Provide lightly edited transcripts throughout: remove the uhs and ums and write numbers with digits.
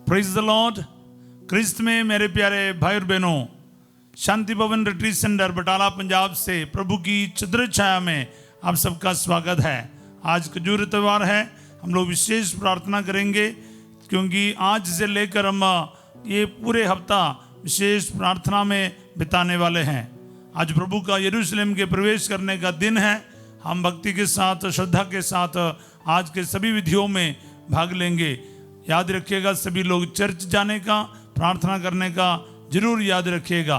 Praise the Lord. क्रिस्त में मेरे प्यारे भाई और बहनों, शांति भवन रिट्रीट सेंटर बटाला पंजाब से प्रभु की छत्र छाया में आप सबका स्वागत है। आज खजूर इतवार है। हम लोग विशेष प्रार्थना करेंगे क्योंकि आज से लेकर हम ये पूरे हफ्ता विशेष प्रार्थना में बिताने वाले हैं। आज प्रभु का यरूशलेम के प्रवेश करने का दिन है। हम भक्ति के साथ, श्रद्धा के साथ आज के सभी विधियों में भाग लेंगे। याद रखिएगा, सभी लोग चर्च जाने का, प्रार्थना करने का जरूर याद रखिएगा।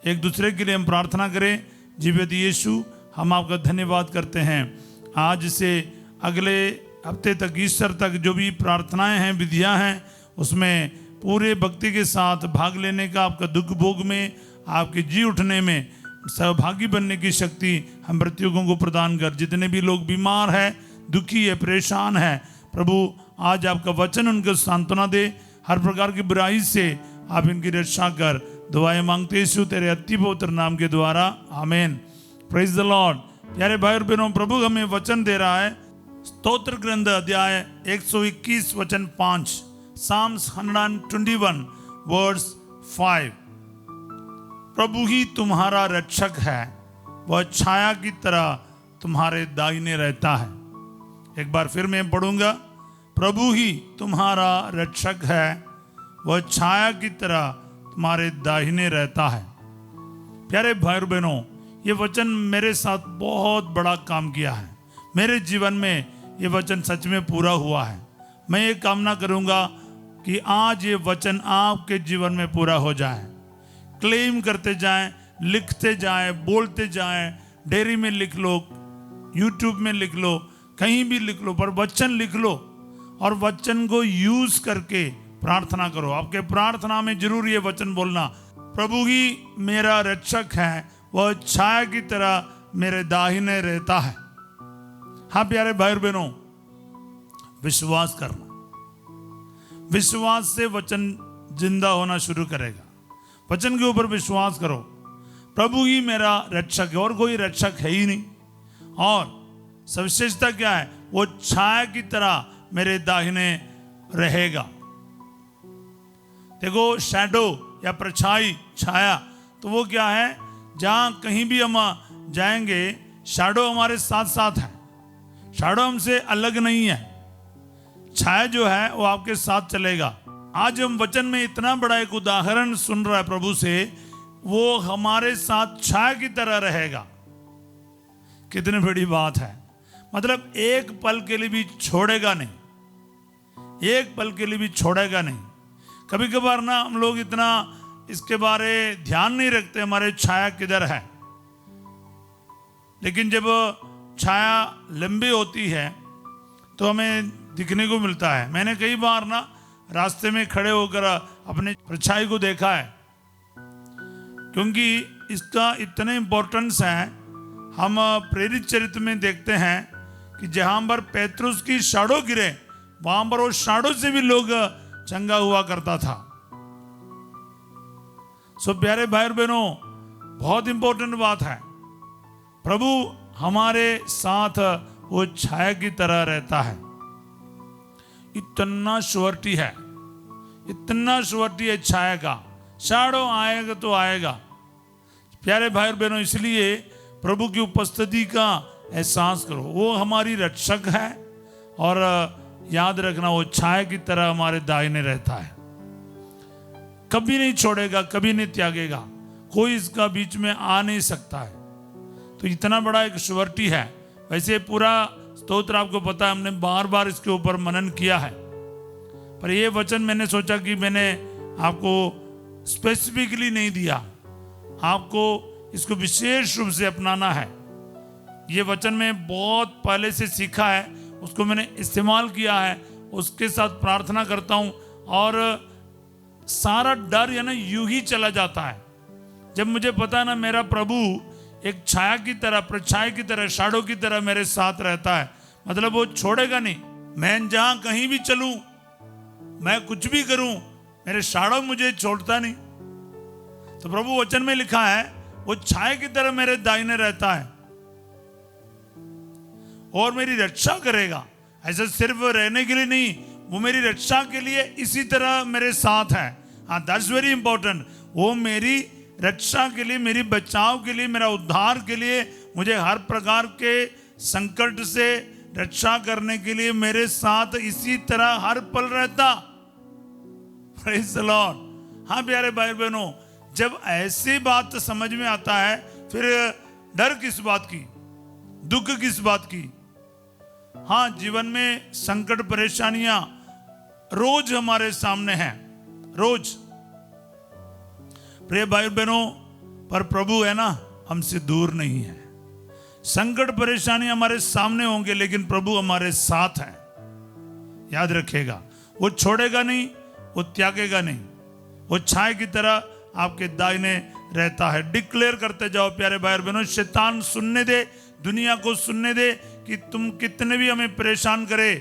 एक दूसरे के लिए हम प्रार्थना करें। जीवित यीशु, हम आपका धन्यवाद करते हैं। आज से अगले हफ्ते तक, ईस्टर तक जो भी प्रार्थनाएं हैं, विधियां हैं, उसमें पूरे भक्ति के साथ भाग लेने का, आपका दुख भोग में, आपके जी उठने में सहभागी बनने की शक्ति हम प्रत्येकों को प्रदान कर। जितने भी लोग बीमार हैं, दुखी है, परेशान है, प्रभु आज आपका वचन उनको सांत्वना दे। हर प्रकार की बुराई से आप इनकी रक्षा कर। दुआएं मांगते यीशु तेरे अति पवित्र नाम के द्वारा, आमीन। Praise the Lord. प्यारे भाई और बहनों, प्रभु हमें वचन दे रहा है। स्तोत्र ग्रंथ अध्याय 121 वचन 5, Psalms 121 वर्स 5। प्रभु ही तुम्हारा रक्षक है, वह छाया की तरह तुम्हारे दाहिने रहता है। एक बार फिर मैं पढ़ूंगा। प्रभु ही तुम्हारा रक्षक है, वह छाया की तरह तुम्हारे दाहिने रहता है। प्यारे भाई और बहनों, ये वचन मेरे साथ बहुत बड़ा काम किया है। मेरे जीवन में ये वचन सच में पूरा हुआ है। मैं ये कामना करूंगा कि आज ये वचन आपके जीवन में पूरा हो जाए। क्लेम करते जाएं, लिखते जाएं, बोलते जाएं। डेयरी में लिख लो, यूट्यूब में लिख लो, कहीं भी लिख लो, पर वचन लिख लो और वचन को यूज करके प्रार्थना करो। आपके प्रार्थना में जरूर ये वचन बोलना, प्रभु ही मेरा रक्षक है, वह छाया की तरह मेरे दाहिने रहता है। हाँ प्यारे भाई और बहनों, विश्वास करना। विश्वास से वचन जिंदा होना शुरू करेगा। वचन के ऊपर विश्वास करो। प्रभु ही मेरा रक्षक है, और कोई रक्षक है ही नहीं। और विशेषता क्या है? वो छाया की तरह मेरे दाहिने रहेगा। देखो, शैडो या परछाई, छाया, तो वो क्या है? जहां कहीं भी हम जाएंगे, शैडो हमारे साथ साथ है। शैडो हमसे अलग नहीं है। छाया जो है वो आपके साथ चलेगा। आज हम वचन में इतना बड़ा एक उदाहरण सुन रहा है प्रभु से, वो हमारे साथ छाया की तरह रहेगा। कितनी बड़ी बात है। मतलब एक पल के लिए भी छोड़ेगा नहीं, एक पल के लिए भी छोड़ेगा नहीं। कभी कभार ना हम लोग इतना इसके बारे ध्यान नहीं रखते, हमारे छाया किधर है। लेकिन जब छाया लंबी होती है तो हमें दिखने को मिलता है। मैंने कई बार ना रास्ते में खड़े होकर अपने परछाई को देखा है, क्योंकि इसका इतना इम्पोर्टेंस है। हम प्रेरित चरित्र में देखते हैं कि जहां पर पेतरुस की शाडो गिरे, वहां पर वो शाडो से भी लोग चंगा हुआ करता था। सो प्यारे भाई और बहनों, बहुत इंपॉर्टेंट बात है। प्रभु हमारे साथ वो छाया की तरह रहता है। इतना श्योरिटी है, इतना श्योरिटी है छाया का। शाडो आएगा तो आएगा। प्यारे भाई और बहनों, इसलिए प्रभु की उपस्थिति का एहसास करो। वो हमारी रक्षक है, और याद रखना, वो छाया की तरह हमारे दाहिने रहता है। कभी नहीं छोड़ेगा, कभी नहीं त्यागेगा। कोई इसका बीच में आ नहीं सकता है। तो इतना बड़ा एक श्योरिटी है। वैसे पूरा स्तोत्र आपको पता है, हमने बार बार इसके ऊपर मनन किया है, पर ये वचन मैंने सोचा कि मैंने आपको स्पेसिफिकली नहीं दिया। आपको इसको विशेष रूप से अपनाना है। ये वचन में बहुत पहले से सीखा है, उसको मैंने इस्तेमाल किया है, उसके साथ प्रार्थना करता हूं, और सारा डर है ना यूं ही चला जाता है जब मुझे पता है ना मेरा प्रभु एक छाया की तरह, परछाई की तरह, शाडो की तरह मेरे साथ रहता है। मतलब वो छोड़ेगा नहीं। मैं जहां कहीं भी चलूं, मैं कुछ भी करूं, मेरे शाडो मुझे छोड़ता नहीं। तो प्रभु वचन में लिखा है, वो छाया की तरह मेरे दाहिने रहता है और मेरी रक्षा करेगा। ऐसा सिर्फ रहने के लिए नहीं, वो मेरी रक्षा के लिए इसी तरह मेरे साथ है। हाँ, दैट्स वेरी इंपॉर्टेंट। वो मेरी रक्षा के लिए, मेरी बचाव के लिए, मेरा उद्धार के लिए, मुझे हर प्रकार के संकट से रक्षा करने के लिए मेरे साथ इसी तरह हर पल रहता। Praise the Lord. हाँ प्यारे भाई बहनों, जब ऐसी बात समझ में आता है, फिर डर किस बात की, दुख किस बात की। हाँ, जीवन में संकट परेशानियां रोज हमारे सामने हैं, रोज। प्रिय भाई बहनों, पर प्रभु है ना, हमसे दूर नहीं है। संकट परेशानी हमारे सामने होंगे, लेकिन प्रभु हमारे साथ है। याद रखिएगा, वो छोड़ेगा नहीं, वो त्यागेगा नहीं, वो छाए की तरह आपके दाहिने रहता है। डिक्लेयर करते जाओ प्यारे भाई बहनों, शैतान सुनने दे, दुनिया को सुनने दे कि तुम कितने भी हमें परेशान करे,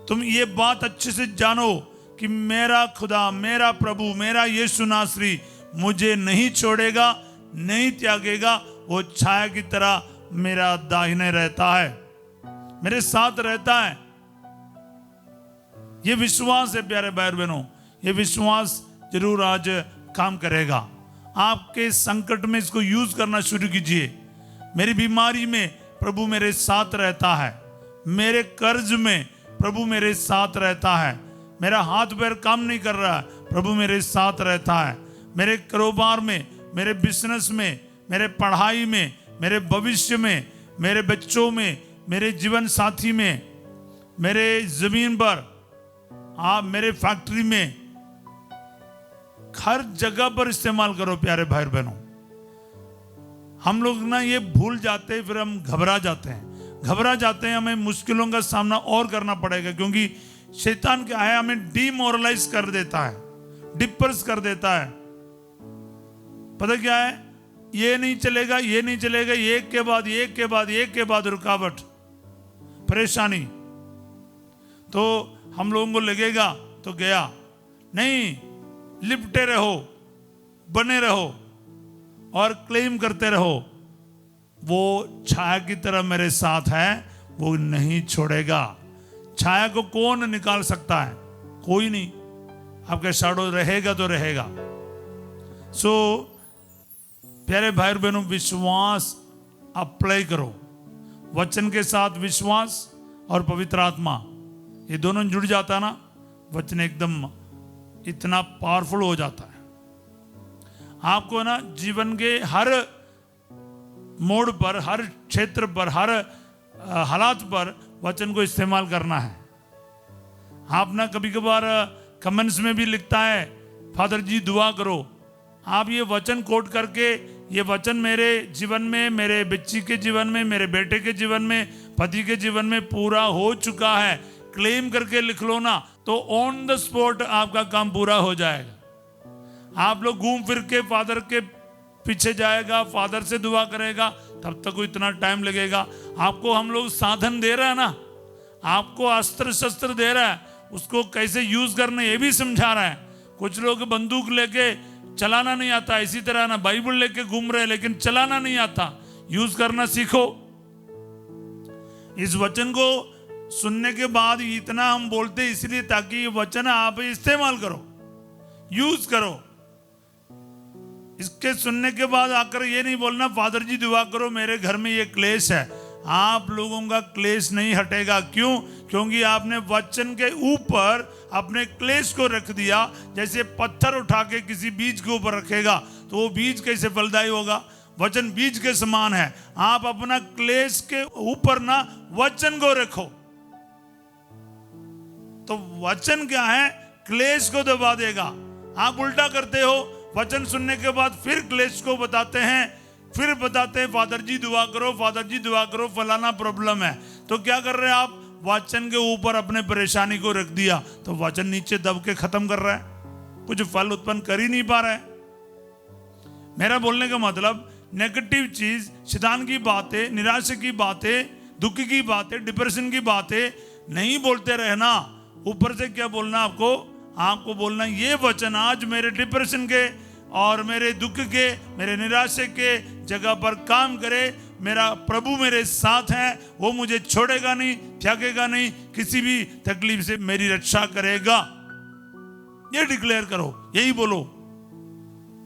तुम ये बात अच्छे से जानो कि मेरा खुदा, मेरा प्रभु, मेरा यीशु नासरी मुझे नहीं छोड़ेगा, नहीं त्यागेगा। वो छाया की तरह मेरा दाहिने रहता है, मेरे साथ रहता है। ये विश्वास है प्यारे भाई बहनों, ये विश्वास जरूर आज काम करेगा। आपके संकट में इसको यूज करना शुरू कीजिए। मेरी बीमारी में प्रभु मेरे साथ रहता है, मेरे कर्ज में प्रभु मेरे साथ रहता है, मेरा हाथ पैर काम नहीं कर रहा है, प्रभु मेरे साथ रहता है, मेरे कारोबार में, मेरे बिजनेस में, मेरे पढ़ाई में, मेरे भविष्य में, मेरे बच्चों में, मेरे जीवन साथी में, मेरे जमीन पर, आप मेरे फैक्ट्री में, हर जगह पर इस्तेमाल करो प्यारे भाई बहनों। हम लोग ना ये भूल जाते हैं, फिर हम घबरा जाते हैं, हमें मुश्किलों का सामना और करना पड़ेगा, क्योंकि शैतान क्या है, हमें डिमोरलाइज कर देता है, डिपर्स कर देता है। पता क्या है, ये नहीं चलेगा, ये नहीं चलेगा, एक के बाद एक के बाद एक के बाद रुकावट, परेशानी। तो हम लोगों को लगेगा तो गया नहीं, लिपटे रहो, बने रहो और क्लेम करते रहो, वो छाया की तरह मेरे साथ है, वो नहीं छोड़ेगा। छाया को कौन निकाल सकता है? कोई नहीं। आपका शैडो रहेगा तो रहेगा। सो प्यारे भाई बहनों, विश्वास अप्लाई करो। वचन के साथ विश्वास और पवित्र आत्मा, ये दोनों जुड़ जाता ना, वचन एकदम इतना पावरफुल हो जाता है। आपको ना जीवन के हर मोड़ पर, हर क्षेत्र पर, हर हालात पर वचन को इस्तेमाल करना है। आप ना कभी कभार कमेंट्स में भी लिखता है, फादर जी दुआ करो। आप ये वचन कोट करके, ये वचन मेरे जीवन में, मेरे बच्ची के जीवन में, मेरे बेटे के जीवन में, पति के जीवन में पूरा हो चुका है, क्लेम करके लिख लो ना, तो ऑन द स्पॉट आपका काम पूरा हो जाएगा। आप लोग घूम फिर के फादर के पीछे जाएगा, फादर से दुआ करेगा, तब तक को इतना टाइम लगेगा। आपको हम लोग साधन दे रहा है ना, आपको अस्त्र शस्त्र दे रहा है, उसको कैसे यूज करना ये भी समझा रहा है। कुछ लोग बंदूक लेके चलाना नहीं आता, इसी तरह ना बाइबल लेके घूम रहे, लेकिन चलाना नहीं आता। यूज करना सीखो। इस वचन को सुनने के बाद इतना हम बोलते इसलिए ताकि ये वचन आप इस्तेमाल करो, यूज करो। इसके सुनने के बाद आकर ये नहीं बोलना फादर जी दुआ करो मेरे घर में ये क्लेश है। आप लोगों का क्लेश नहीं हटेगा। क्यों? क्योंकि आपने वचन के ऊपर अपने क्लेश को रख दिया। जैसे पत्थर उठा के किसी बीज के ऊपर रखेगा तो वो बीज कैसे फलदायी होगा? वचन बीज के समान है। आप अपना क्लेश के ऊपर ना वचन को रखो, तो वचन क्या है? क्लेश को दबा देगा। आप उल्टा करते हो, वचन सुनने के बाद फिर क्लेश को बताते हैं, फिर बताते हैं फादर जी दुआ करो, फादर जी दुआ करो, फलाना प्रॉब्लम है। तो क्या कर रहे हैं आप? वचन के ऊपर अपने परेशानी को रख दिया, तो वचन नीचे दब के खत्म कर रहा है, कुछ फल उत्पन्न कर ही नहीं पा रहा है। मेरा बोलने का मतलब, नेगेटिव चीज, शैतान की बातें, निराशा की बातें, दुख की बातें, डिप्रेशन की बातें नहीं बोलते रहना। ऊपर से क्या बोलना आपको? आपको बोलना ये वचन आज मेरे डिप्रेशन के और मेरे दुख के, मेरे निराशे के जगह पर काम करे। मेरा प्रभु मेरे साथ है, वो मुझे छोड़ेगा नहीं, त्यागेगा नहीं, किसी भी तकलीफ से मेरी रक्षा करेगा। ये डिक्लेयर करो, यही बोलो।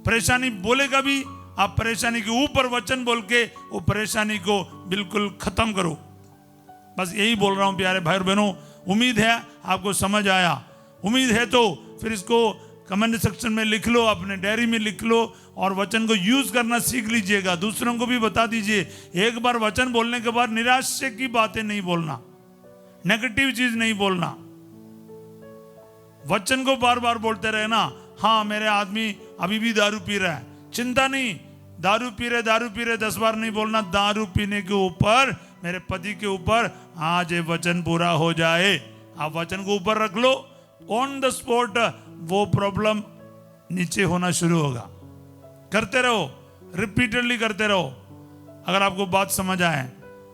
परेशानी बोलेगा भी, आप परेशानी के ऊपर वचन बोल के वो परेशानी को बिल्कुल खत्म करो। बस यही बोल रहा हूं प्यारे भाई और बहनों। उम्मीद है आपको समझ आया। उम्मीद है तो फिर इसको कमेंट सेक्शन में लिख लो, अपने डायरी में लिख लो और वचन को यूज करना सीख लीजिएगा। दूसरों को भी बता दीजिए। एक बार वचन बोलने के बाद निराशा की बातें नहीं बोलना, नेगेटिव चीज नहीं बोलना। वचन को बार बार बोलते रहना। हाँ, मेरे आदमी अभी भी दारू पी रहा है, चिंता नहीं, दारू पी रहे 10 बार नहीं बोलना। दारू पीने के ऊपर, मेरे पति के ऊपर आज ये वचन पूरा हो जाए। आप वचन को ऊपर रख लो, ऑन द स्पॉट वो प्रॉब्लम नीचे होना शुरू होगा। करते रहो, रिपीटेडली करते रहो। अगर आपको बात समझ आए,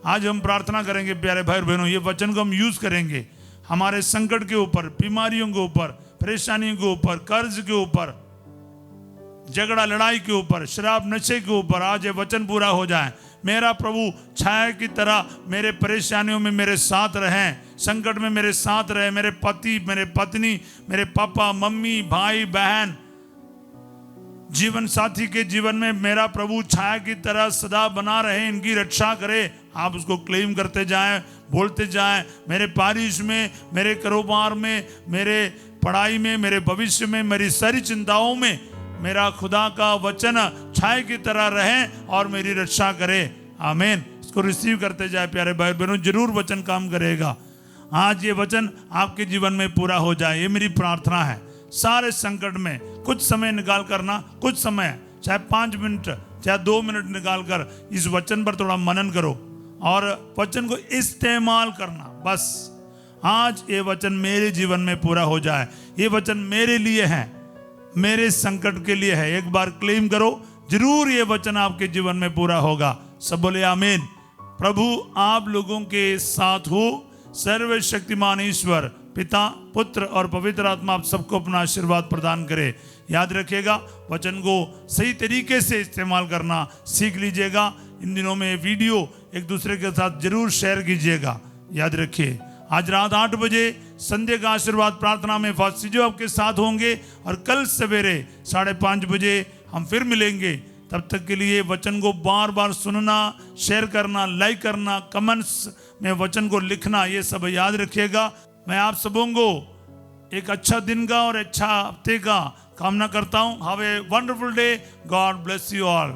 आज हम प्रार्थना करेंगे प्यारे भाई और बहनों। ये वचन को हम यूज करेंगे हमारे संकट के ऊपर, बीमारियों के ऊपर, परेशानियों के ऊपर, कर्ज के ऊपर, झगड़ा लड़ाई के ऊपर, शराब नशे के ऊपर। आज ये वचन पूरा हो जाए। मेरा प्रभु छाया की तरह मेरे परेशानियों में मेरे साथ रहें, संकट में मेरे साथ रहे। मेरे पति, मेरे पत्नी, मेरे पापा मम्मी, भाई बहन, जीवन साथी के जीवन में मेरा प्रभु छाया की तरह सदा बना रहे, इनकी रक्षा करे। आप उसको क्लेम करते जाएं, बोलते जाएं। मेरे पारिश में, मेरे कारोबार में, मेरे पढ़ाई में, मेरे भविष्य में, मेरी सारी चिंताओं में मेरा खुदा का वचन छाया की तरह रहे और मेरी रक्षा करे। आमीन। इसको रिसीव करते जाए प्यारे भाई बहनों। जरूर वचन काम करेगा। आज ये वचन आपके जीवन में पूरा हो जाए, ये मेरी प्रार्थना है। सारे संकट में कुछ समय निकाल करना, कुछ समय चाहे 5 मिनट चाहे 2 मिनट निकाल कर इस वचन पर थोड़ा मनन करो और वचन को इस्तेमाल करना। बस आज ये वचन मेरे जीवन में पूरा हो जाए। ये वचन मेरे लिए है, मेरे संकट के लिए है। एक बार क्लेम करो, जरूर ये वचन आपके जीवन में पूरा होगा। सब बोले आमीन। प्रभु आप लोगों के साथ हो। सर्वशक्तिमान ईश्वर पिता, पुत्र और पवित्र आत्मा आप सबको अपना आशीर्वाद प्रदान करे। याद रखिएगा, वचन को सही तरीके से इस्तेमाल करना सीख लीजिएगा। इन दिनों में वीडियो एक दूसरे के साथ जरूर शेयर कीजिएगा। याद रखिए, आज रात 8 बजे संध्या का आशीर्वाद प्रार्थना में फादर जो आपके साथ होंगे और कल सवेरे 5:30 बजे हम फिर मिलेंगे। तब तक के लिए वचन को बार बार सुनना, शेयर करना, लाइक करना, कमेंट्स में वचन को लिखना, ये सब याद रखिएगा। मैं आप सबों को एक अच्छा दिन का और अच्छा हफ्ते का कामना करता हूँ। Have a wonderful day. God bless you all.